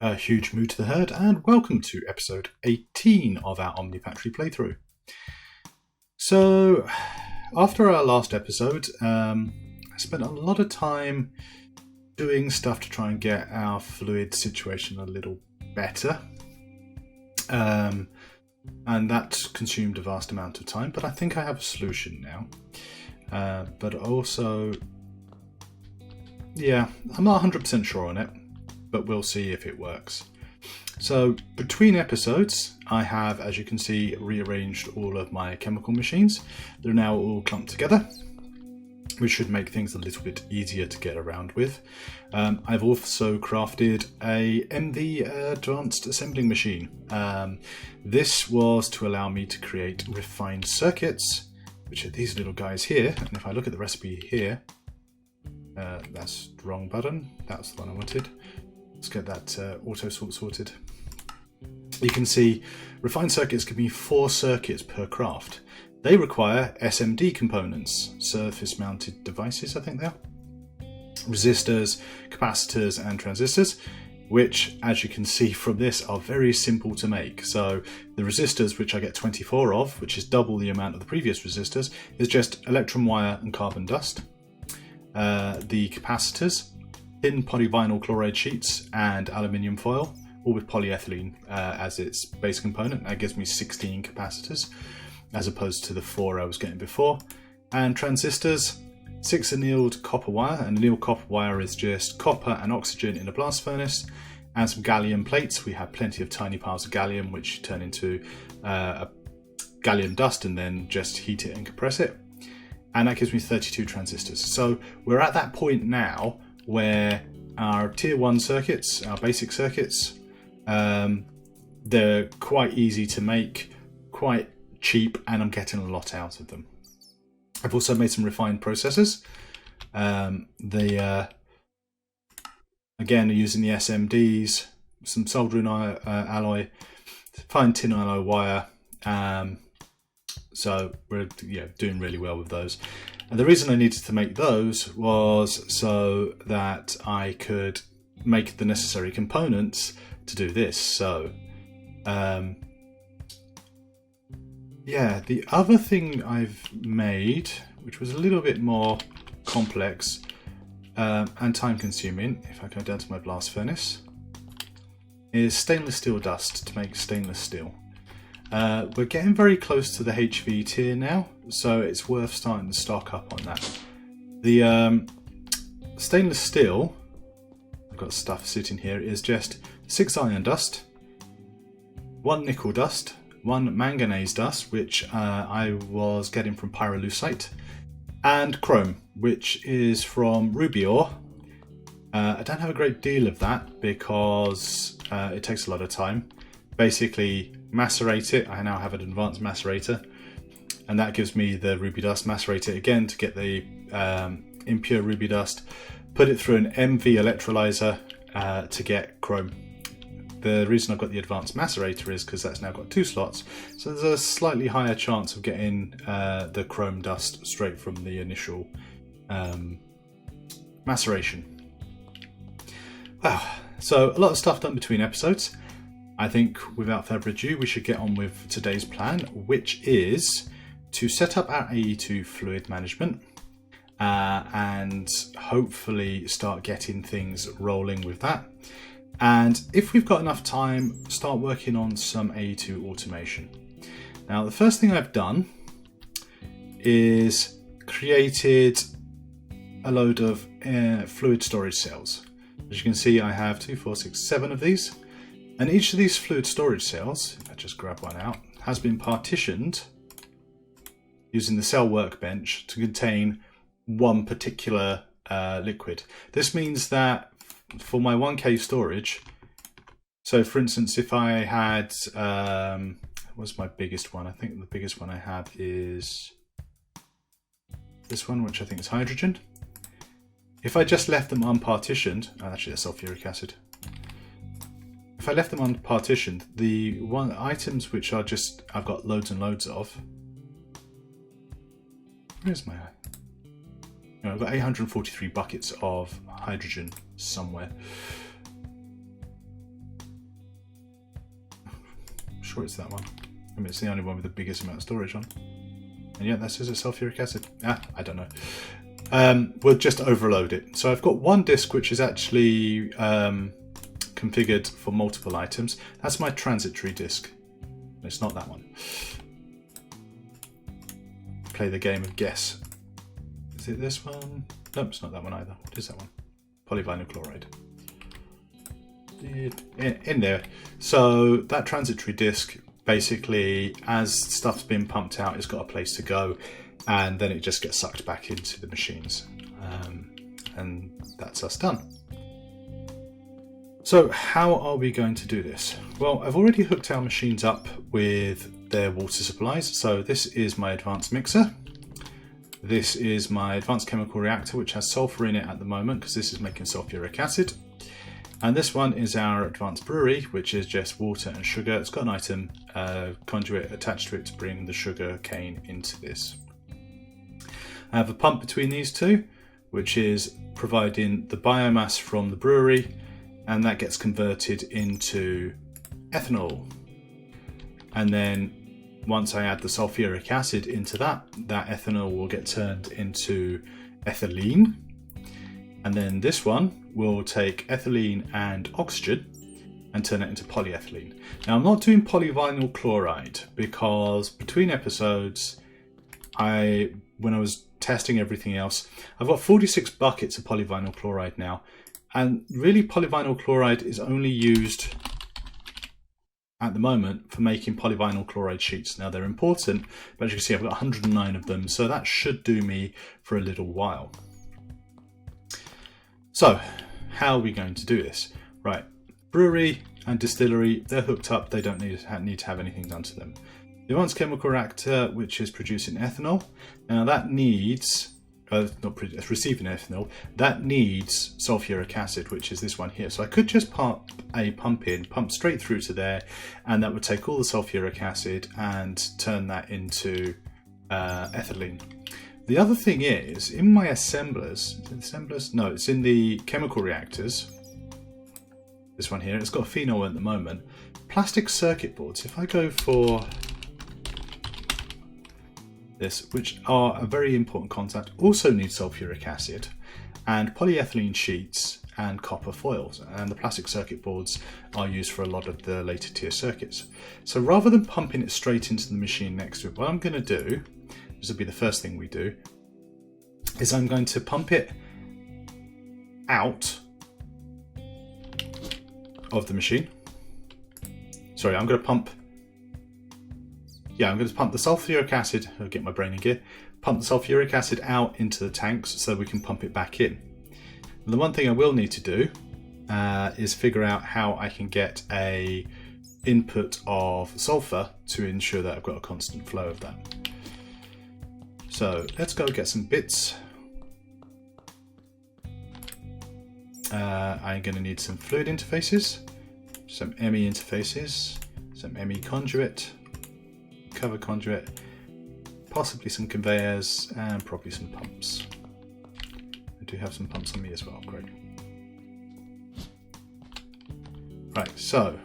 A huge moo to the herd, and welcome to episode 18 of our Omnifactory playthrough. So, after our last episode, I spent a lot of time doing stuff to try and get our fluid situation a little better. And that consumed a vast amount of time, but I think I have a solution now. But also, yeah, I'm not 100% sure on it, but we'll see if it works. So between episodes, I have, as you can see, rearranged all of my chemical machines. They're now all clumped together, which should make things a little bit easier to get around with. I've also crafted a MV advanced assembling machine. This was to allow me to create refined circuits, which are these little guys here. And if I look at the recipe here, that's the wrong button. That's the one I wanted. Let's get that auto sort sorted. You can see refined circuits can be 4 circuits per craft. They require SMD components, surface mounted devices, I think they are. Resistors, capacitors and transistors, which, as you can see from this, are very simple to make. So the resistors, which I get 24 of, which is double the amount of the previous resistors, is just electrum wire and carbon dust. The capacitors, thin polyvinyl chloride sheets and aluminium foil, all with polyethylene as its base component. That gives me 16 capacitors as opposed to the 4 I was getting before. And transistors, 6 annealed copper wire, and annealed copper wire is just copper and oxygen in a blast furnace, and some gallium plates. We have plenty of tiny piles of gallium which turn into a gallium dust and then just heat it and compress it. And that gives me 32 transistors. So we're at that point now where our tier 1 circuits, our basic circuits, they're quite easy to make, quite cheap, and I'm getting a lot out of them. I've also made some refined processors. Again, using the SMDs, some soldering alloy, fine tin alloy wire. So we're doing really well with those. And the reason I needed to make those was so that I could make the necessary components to do this. So, the other thing I've made, which was a little bit more complex and time consuming, if I go down to my blast furnace, is stainless steel dust to make stainless steel. We're getting very close to the HV tier now, so it's worth starting to stock up on that. The stainless steel, I've got stuff sitting here, is just 6 iron dust, 1 nickel dust, 1 manganese dust, which I was getting from pyrolusite, and chrome, which is from ruby ore. I don't have a great deal of that because it takes a lot of time. Basically, macerate it. I now have an advanced macerator, and that gives me the ruby dust. Macerate it again to get the impure ruby dust, put it through an MV electrolyzer to get chrome. The reason I've got the advanced macerator is because that's now got 2 slots, so there's a slightly higher chance of getting the chrome dust straight from the initial maceration. Wow, so a lot of stuff done between episodes. I think without further ado, we should get on with today's plan, which is to set up our AE2 fluid management and hopefully start getting things rolling with that. And if we've got enough time, start working on some AE2 automation. Now, the first thing I've done is created a load of fluid storage cells. As you can see, I have 2, 4, 6, 7 of these. And each of these fluid storage cells, if I just grab one out, has been partitioned using the cell workbench to contain one particular liquid. This means that for my 1K storage, so for instance, if I had, what's my biggest one? I think the biggest one I have is this one, which I think is hydrogen. If I just left them unpartitioned, actually that's sulfuric acid. If I left them unpartitioned, the items which are just, I've got loads and loads of. Where's my I've got 843 buckets of hydrogen somewhere. sure it's that one. I mean, it's the only one with the biggest amount of storage on. And yeah, that says it's sulfuric acid. I don't know. We'll just overload it. So I've got one disk which is actually configured for multiple items. That's my transitory disk. It's not that one. Play the game of guess. Is it this one? Nope, it's not that one either. What is that one? Polyvinyl chloride. In there. So that transitory disk, basically, as stuff's been pumped out, it's got a place to go, and then it just gets sucked back into the machines. And that's us done. So how are we going to do this? Well, I've already hooked our machines up with their water supplies. So this is my advanced mixer. This is my advanced chemical reactor, which has sulfur in it at the moment because this is making sulfuric acid. And this one is our advanced brewery, which is just water and sugar. It's got an item conduit attached to it to bring the sugar cane into this. I have a pump between these two, which is providing the biomass from the brewery, and that gets converted into ethanol. And then once I add the sulfuric acid into that ethanol will get turned into ethylene. And then this one will take ethylene and oxygen and turn it into polyethylene. Now I'm not doing polyvinyl chloride because between episodes, when I was testing everything else, I've got 46 buckets of polyvinyl chloride now. And really polyvinyl chloride is only used at the moment for making polyvinyl chloride sheets. Now they're important, but as you can see, I've got 109 of them. So that should do me for a little while. So how are we going to do this? Right, brewery and distillery, they're hooked up. They don't need to have anything done to them. The advanced chemical reactor, which is producing ethanol. Now that needs, receiving ethanol, that needs sulfuric acid, which is this one here. So I could just pump a pump straight through to there, and that would take all the sulfuric acid and turn that into ethylene. The other thing is, in my assemblers, no, it's in the chemical reactors, this one here, it's got phenol at the moment. Plastic circuit boards, if I go for this, which are a very important contact, also need sulfuric acid, and polyethylene sheets and copper foils, and the plastic circuit boards are used for a lot of the later tier circuits. So rather than pumping it straight into the machine next to it, what I'm going to do, this will be the first thing we do, is I'm going to pump it out of the machine. Sorry, I'm going to pump the sulfuric acid, I'll get my brain in gear, pump the sulfuric acid out into the tanks so we can pump it back in. And the one thing I will need to do is figure out how I can get a input of sulfur to ensure that I've got a constant flow of that. So let's go get some bits. I'm going to need some fluid interfaces, some ME interfaces, some ME conduit, cover conduit, possibly some conveyors, and probably some pumps. I do have some pumps on me as well, great. Right, so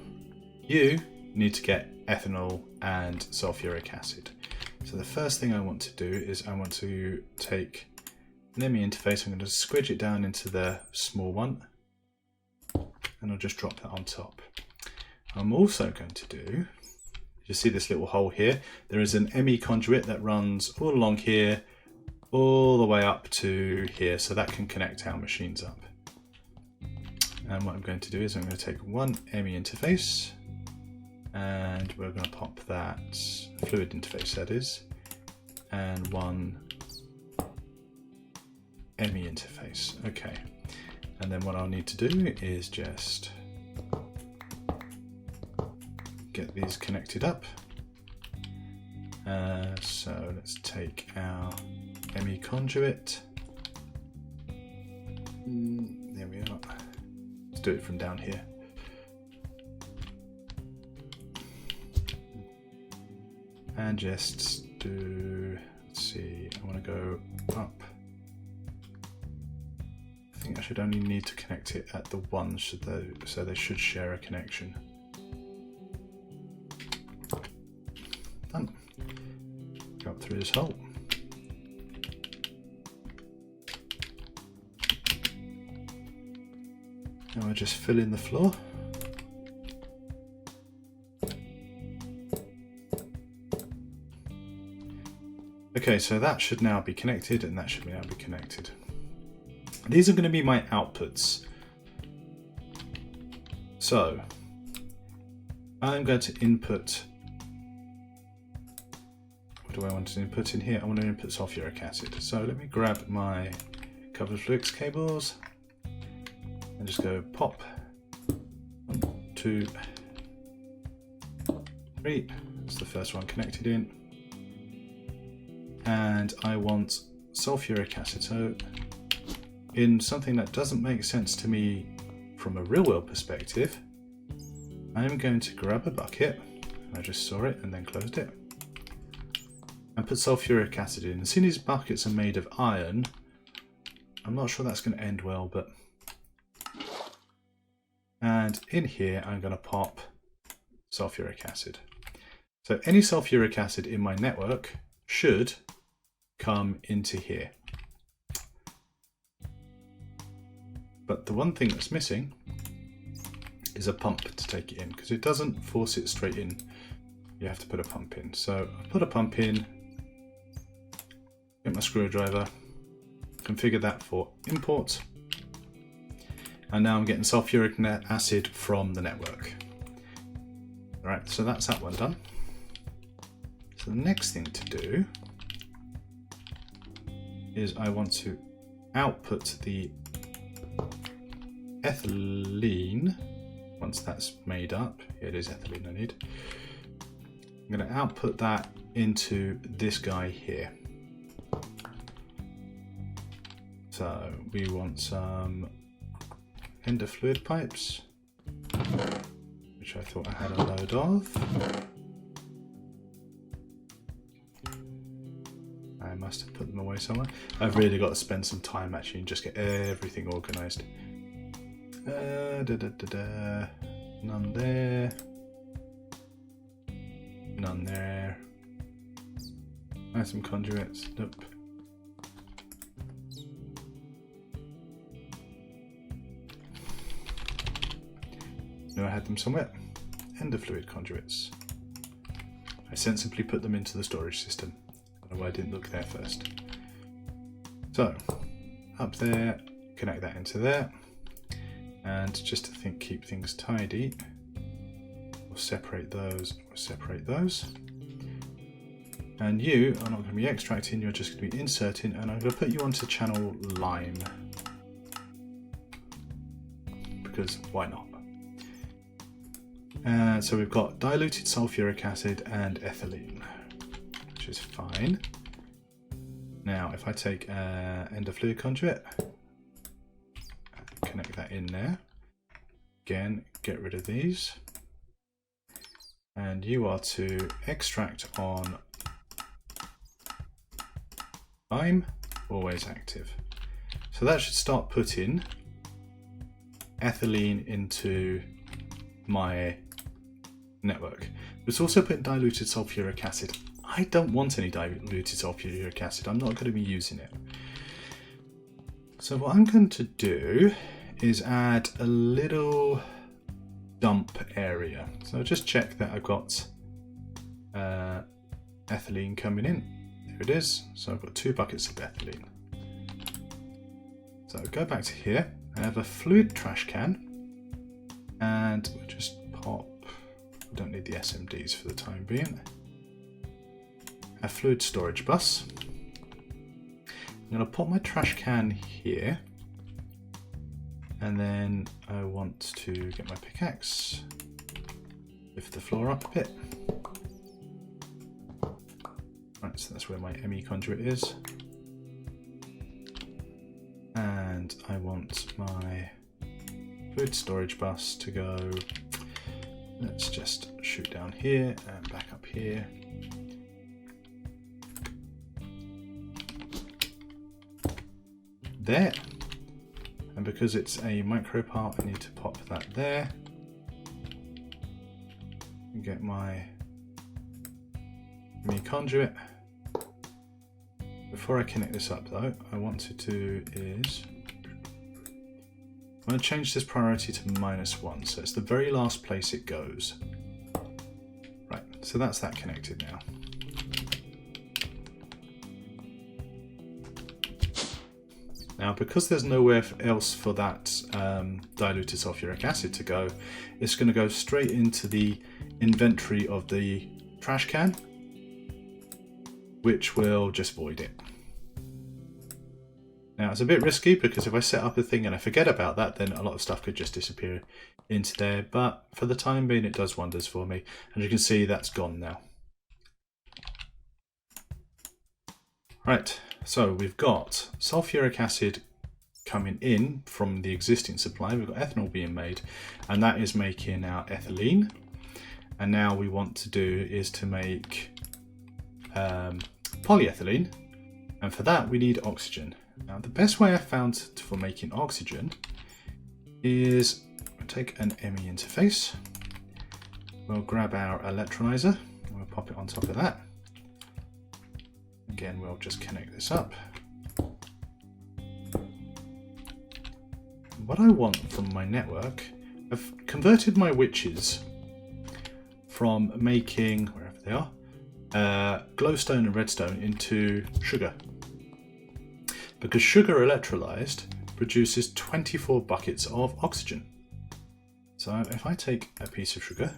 you need to get ethanol and sulfuric acid. So the first thing I want to do is I want to take an ME interface, I'm going to squidge it down into the small one, and I'll just drop that on top. I'm also going to do, you see this little hole here, there is an ME conduit that runs all along here, all the way up to here, so that can connect our machines up. And what I'm going to do is I'm going to take one ME interface, and we're going to pop that fluid interface, that is, and one ME interface. Okay, and then what I'll need to do is just get these connected up. So let's take our ME conduit. There we are. Let's do it from down here. And just do, let's see, I want to go up. I think I should only need to connect it at the one, so they should share a connection. through this hole. Now I just fill in the floor. Okay, so that should now be connected, and that should now be connected. These are going to be my outputs. So I'm going to input. What do I want to input in here? I want to input sulfuric acid. So let me grab my covered fluids cables and just go pop. 1, 2, 3. That's the first one connected in. And I want sulfuric acid. So in something that doesn't make sense to me from a real world perspective, I'm going to grab a bucket. I just saw it and then closed it. And put sulfuric acid in. As soon as buckets are made of iron, I'm not sure that's going to end well, but. And in here, I'm going to pop sulfuric acid. So any sulfuric acid in my network should come into here. But the one thing that's missing is a pump to take it in, because it doesn't force it straight in. You have to put a pump in. So I put a pump in, get my screwdriver, configure that for import, and now I'm getting sulfuric acid from the network. Alright, so that's that one done. So the next thing to do is I want to output the ethylene. Once that's made up, here it is ethylene I need. I'm going to output that into this guy here. So we want some ender fluid pipes, which I thought I had a load of. I must have put them away somewhere. I've really got to spend some time actually and just get everything organised. None there. None there. And some conduits. Nope. No, I had them somewhere. Ender fluid conduits. I sensibly put them into the storage system. I don't know why I didn't look there first. So, up there, connect that into there. And just to keep things tidy, we'll separate those, And you are not going to be extracting, you're just going to be inserting, and I'm going to put you onto channel lime. Because why not? So we've got diluted sulfuric acid and ethylene, which is fine. Now if I take ender fluid conduit, connect that in there. Again, get rid of these. And you are to extract on lime, always active. So that should start putting ethylene into my network. It's also putting diluted sulfuric acid. I don't want any diluted sulfuric acid. I'm not going to be using it. So what I'm going to do is add a little dump area. So just check that I've got ethylene coming in. There it is. So I've got 2 buckets of ethylene. So go back to here. I have a fluid trash can, and we'll just pop. We don't need the SMDs for the time being. A fluid storage bus. I'm going to pop my trash can here, and then I want to get my pickaxe, lift the floor up a bit. Right, so that's where my ME conduit is. And I want my fluid storage bus to go, let's just shoot down here and back up here. There. And because it's a micro part, I need to pop that there. And get my ME conduit. Before I connect this up though, I want to do is, I'm going to change this priority to -1, so it's the very last place it goes. Right, so that's that connected now. Now, because there's nowhere else for that diluted sulfuric acid to go, it's going to go straight into the inventory of the trash can, which will just void it. Now, it's a bit risky because if I set up a thing and I forget about that, then a lot of stuff could just disappear into there. But for the time being, it does wonders for me. And you can see that's gone now. Right, so we've got sulfuric acid coming in from the existing supply. We've got ethanol being made, and that is making our ethylene. And now we want to do is to make polyethylene, and for that we need oxygen. Now the best way I found for making oxygen is take an ME interface, we'll grab our electrolyzer, and we'll pop it on top of that. Again, we'll just connect this up. What I want from my network, I've converted my witches from making, wherever they are, glowstone and redstone into sugar. Because sugar electrolyzed produces 24 buckets of oxygen. So if I take a piece of sugar,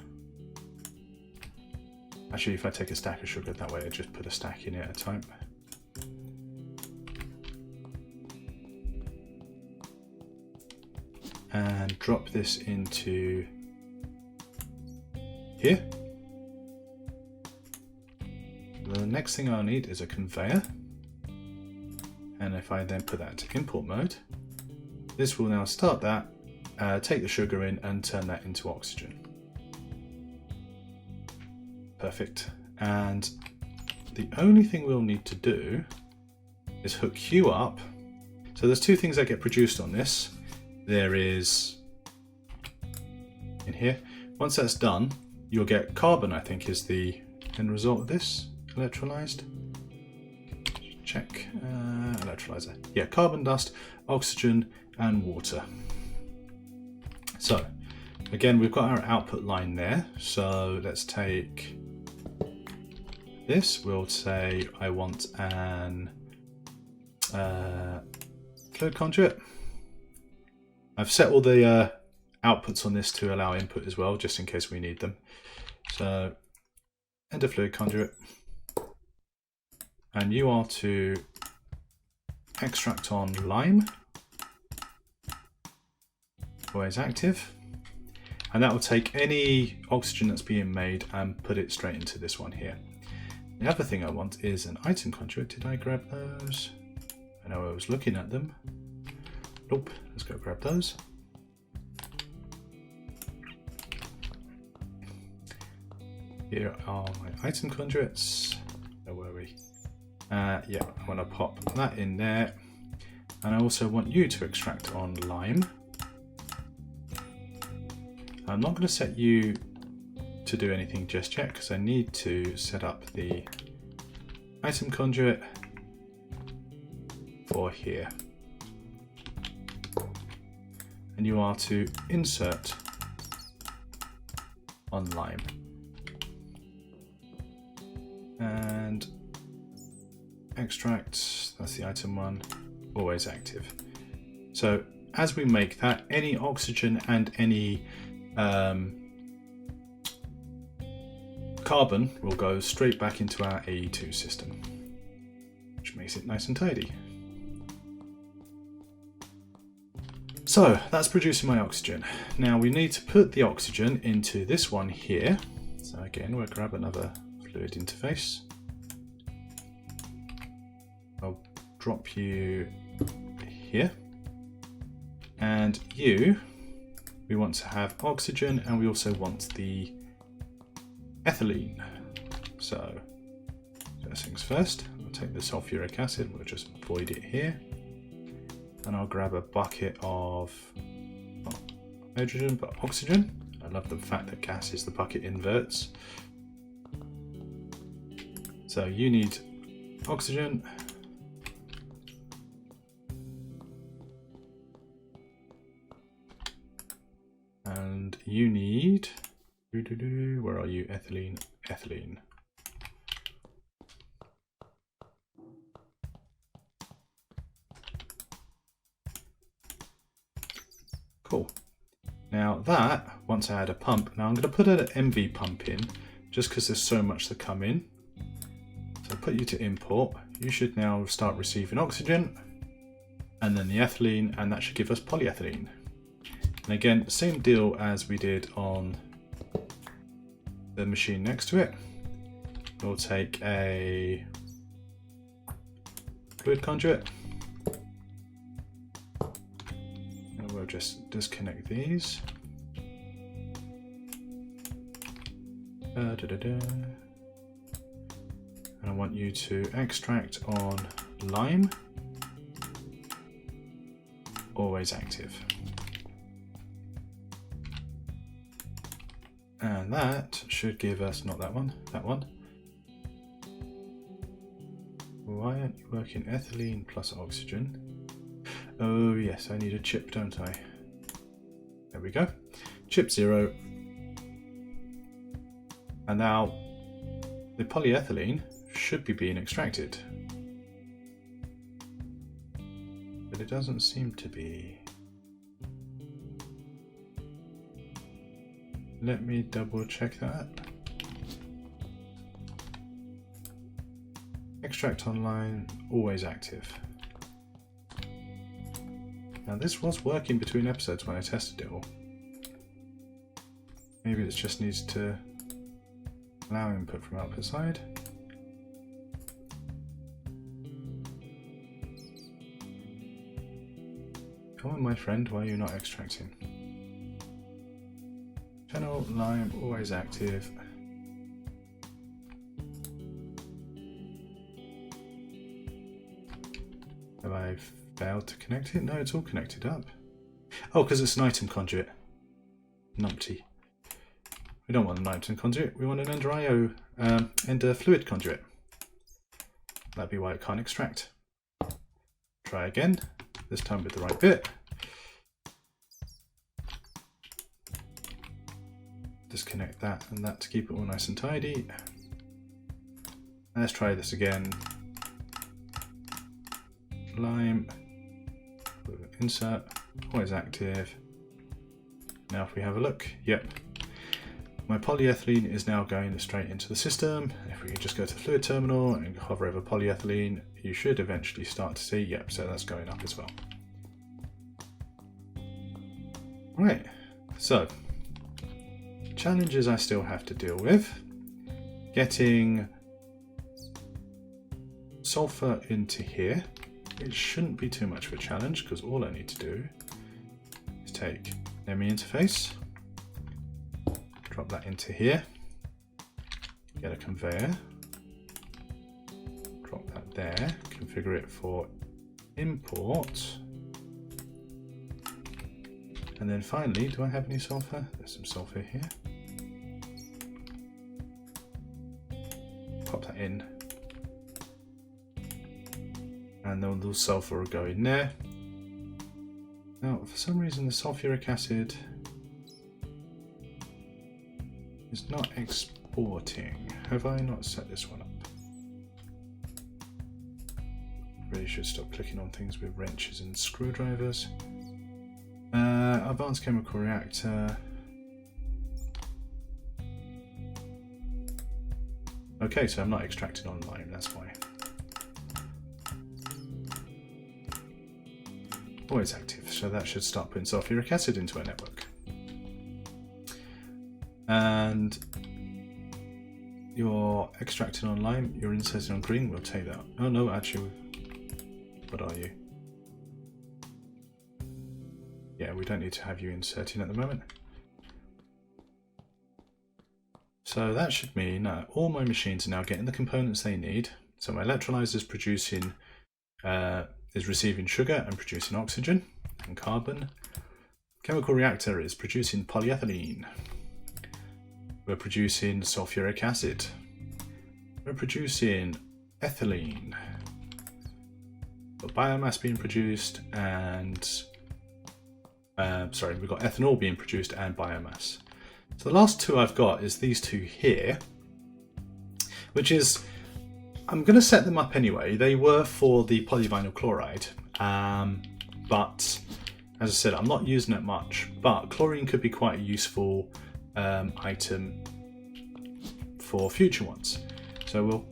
actually if I take a stack of sugar, that way I just put a stack in it at a time. And drop this into here. The next thing I'll need is a conveyor. And if I then put that into import mode, this will now start that, take the sugar in and turn that into oxygen. Perfect. And the only thing we'll need to do is hook you up. So there's two things that get produced on this. There is in here. Once that's done, you'll get carbon, I think is the end result of this, electrolyzed. Check, electrolyzer. Yeah, carbon dust, oxygen and water. So again, we've got our output line there. So let's take this. We'll say I want an fluid conduit. I've set all the outputs on this to allow input as well, just in case we need them. So enter fluid conduit. And you are to extract on lime, always active, and that will take any oxygen that's being made and put it straight into this one here. The other thing I want is an item conduit. Did I grab those? I know I was looking at them. Nope, let's go grab those. Here are my item conduits. Where were we? Yeah, I want to pop that in there, and I also want you to extract on lime. I'm not going to set you to do anything just yet because I need to set up the item conduit for here. And you are to insert on lime. And extract, that's the item one, always active. So as we make that, any oxygen and any carbon will go straight back into our AE2 system, which makes it nice and tidy. So that's producing my oxygen. Now we need to put the oxygen into this one here. So again, we'll grab another fluid interface. I'll drop you here. And you, we want to have oxygen, and we also want the ethylene. So first things first, I'll take the sulfuric acid, we'll just void it here. And I'll grab a bucket of not hydrogen, but oxygen. I love the fact that gas is the bucket inverts. So you need oxygen, And you need, where are you? Ethylene, ethylene. Cool. Now that, once I add a pump, now I'm going to put an MV pump in, just because there's so much to come in. So I'll put you to import. You should now start receiving oxygen, and then the ethylene, and that should give us polyethylene. And again, same deal as we did on the machine next to it. We'll take a fluid conduit, and we'll just disconnect these. And I want you to extract on lime, always active. And that should give us, not that one, that one. Why aren't you working? Ethylene plus oxygen. Oh yes, I need a chip, don't I? There we go. Chip 0. And now the polyethylene should be being extracted. But it doesn't seem to be. Let me double check that. Extract online, always active. Now this was working between episodes when I tested it all. Maybe it just needs to allow input from output side. Come on my friend, why are you not extracting? Channel, lime, always active. Have I failed to connect it? No, it's all connected up. Oh, because it's an item conduit. Numpty. We don't want an item conduit, we want an ender IO, ender fluid conduit. That'd be why it can't extract. Try again, this time with the right bit. Disconnect that and that to keep it all nice and tidy. Let's try this again. Lime, insert, always active. Now if we have a look, yep. My polyethylene is now going straight into the system. If we can just go to the fluid terminal and hover over polyethylene, you should eventually start to see, yep, so that's going up as well. Right, so challenges I still have to deal with. Getting sulfur into here. It shouldn't be too much of a challenge because all I need to do is take ME interface, drop that into here, get a conveyor, drop that there, configure it for import, and then finally, do I have any sulfur? There's some sulfur here. Pop that in. And then the sulfur will go in there. Now, for some reason, the sulfuric acid is not exporting. Have I not set this one up? Really should stop clicking on things with wrenches and screwdrivers. Advanced chemical reactor. Okay, so I'm not extracting on lime, that's why. Always active, so that should start putting sulfuric acid into our network. And you're extracting on lime, you're inserting on green, we'll take that. Oh no, actually, what are you? Yeah, we don't need to have you inserting at the moment. So that should mean all my machines are now getting the components they need. So my electrolyzer is producing, is receiving sugar and producing oxygen and carbon. Chemical reactor is producing polyethylene. We're producing sulfuric acid. We're producing ethylene. Got biomass being produced and we've got ethanol being produced and biomass. So the last two I've got is these two here, which is, I'm going to set them up anyway. They were for the polyvinyl chloride, but as I said, I'm not using it much, but chlorine could be quite a useful item for future ones. So we'll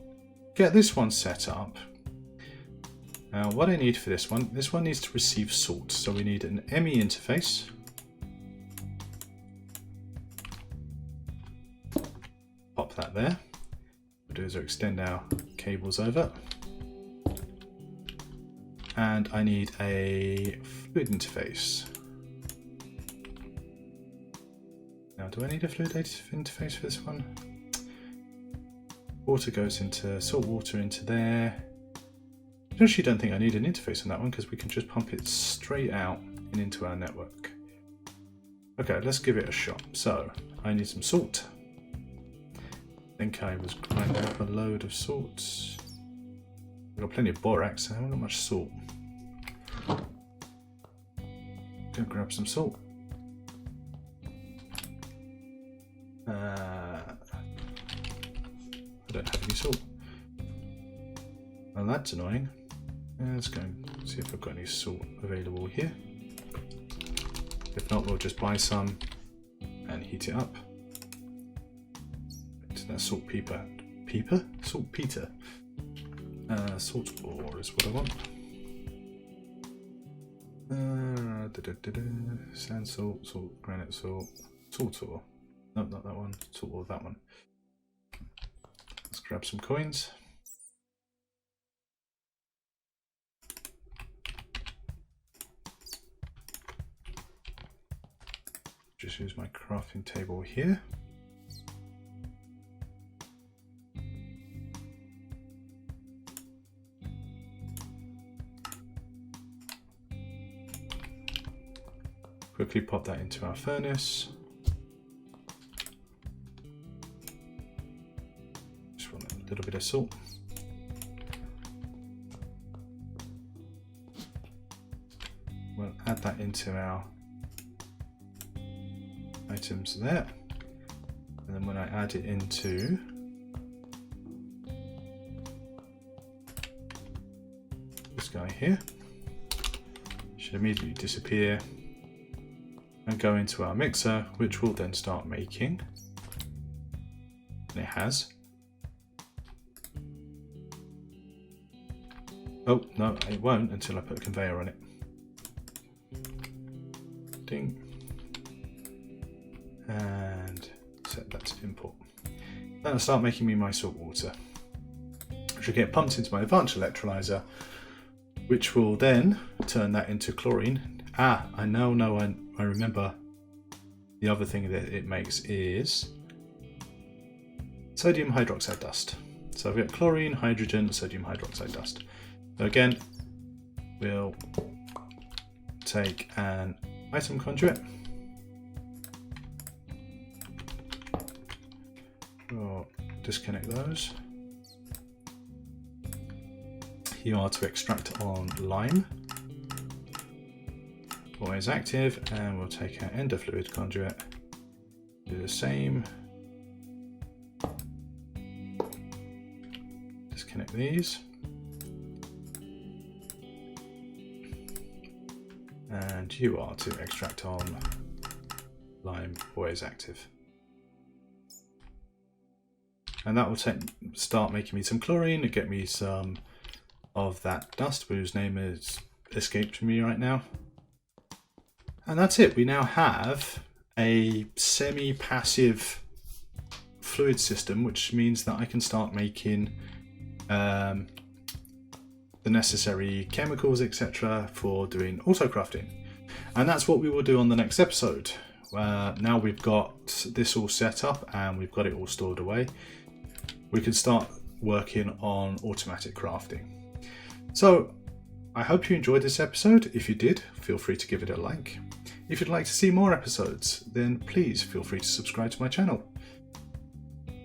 get this one set up. Now what I need for this one needs to receive salt. So we need an ME interface. Pop that there. What we'll do is we'll extend our cables over. And I need a fluid interface. Now, do I need a fluid interface for this one? Water goes into salt water into there. I actually don't think I need an interface on that one because we can just pump it straight out and into our network. Okay, let's give it a shot. So, I need some salt. I think I was grinding up a load of salt. We've got plenty of borax, so I haven't got much salt. Go grab some salt. I don't have any salt. Well, that's annoying. Let's go and see if I've got any salt available here. If not, we'll just buy some and heat it up. That's saltpeter. Saltpeter. Salt ore is what I want. Sand salt, granite salt, salt ore. No, not that one. Salt ore, that one. Let's grab some coins. Just use my crafting table here. Quickly pop that into our furnace. Just want a little bit of salt. We'll add that into our items there. And then when I add it into this guy here, it should immediately disappear and go into our mixer, which will then start making, and it has. Oh no, it won't until I put a conveyor on it. Ding. And set that to import. That'll start making me my salt water, which will get pumped into my advanced electrolyzer, which will then turn that into chlorine. I remember the other thing that it makes is sodium hydroxide dust. So I've got chlorine, hydrogen, sodium hydroxide dust. So again, we'll take an item conduit. We'll disconnect those. You are to extract on lime. Always active, and we'll take our ender fluid conduit, do the same, disconnect these, and you are to extract on lime, always active. And that will start making me some chlorine and get me some of that dust whose name is escaped me right now. And that's it. We now have a semi-passive fluid system, which means that I can start making the necessary chemicals, etc. for doing autocrafting. And that's what we will do on the next episode. Now we've got this all set up and we've got it all stored away, we can start working on automatic crafting. So I hope you enjoyed this episode. If you did, feel free to give it a like. If you'd like to see more episodes, then please feel free to subscribe to my channel.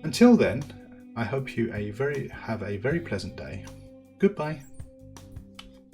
Until then, I hope you have a very pleasant day. Goodbye.